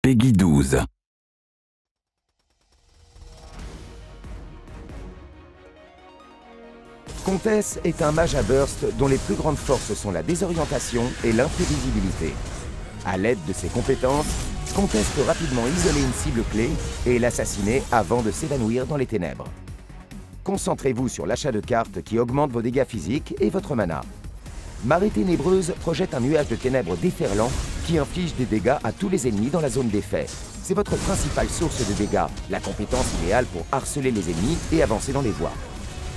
Peggy 12. Comtesse est un mage à burst dont les plus grandes forces sont la désorientation et l'imprévisibilité. À l'aide de ses compétences, Comtesse peut rapidement isoler une cible clé et l'assassiner avant de s'évanouir dans les ténèbres. Concentrez-vous sur l'achat de cartes qui augmentent vos dégâts physiques et votre mana. Marée ténébreuse projette un nuage de ténèbres déferlant qui inflige des dégâts à tous les ennemis dans la zone d'effet. C'est votre principale source de dégâts, la compétence idéale pour harceler les ennemis et avancer dans les voies.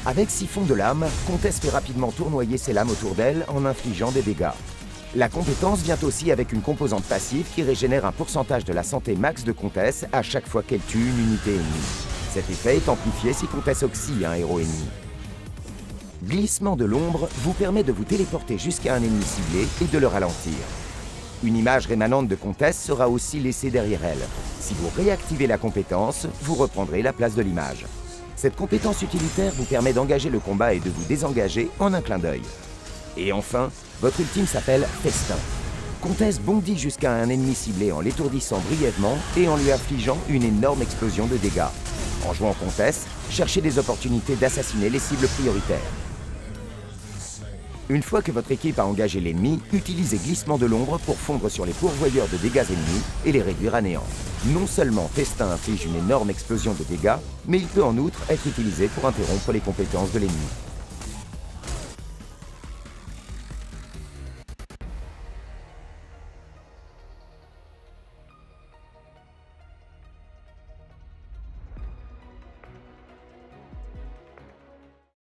Avec Siphon de lame, Comtesse fait rapidement tournoyer ses lames autour d'elle en infligeant des dégâts. La compétence vient aussi avec une composante passive qui régénère un pourcentage de la santé max de Comtesse à chaque fois qu'elle tue une unité ennemie. Cet effet est amplifié si Comtesse oxy un héros ennemi. Glissement de l'ombre vous permet de vous téléporter jusqu'à un ennemi ciblé et de le ralentir. Une image rémanente de Comtesse sera aussi laissée derrière elle. Si vous réactivez la compétence, vous reprendrez la place de l'image. Cette compétence utilitaire vous permet d'engager le combat et de vous désengager en un clin d'œil. Et enfin, votre ultime s'appelle Festin. Comtesse bondit jusqu'à un ennemi ciblé en l'étourdissant brièvement et en lui infligeant une énorme explosion de dégâts. En jouant Comtesse, cherchez des opportunités d'assassiner les cibles prioritaires. Une fois que votre équipe a engagé l'ennemi, utilisez Glissement de l'ombre pour fondre sur les pourvoyeurs de dégâts ennemis et les réduire à néant. Non seulement Festin inflige une énorme explosion de dégâts, mais il peut en outre être utilisé pour interrompre les compétences de l'ennemi.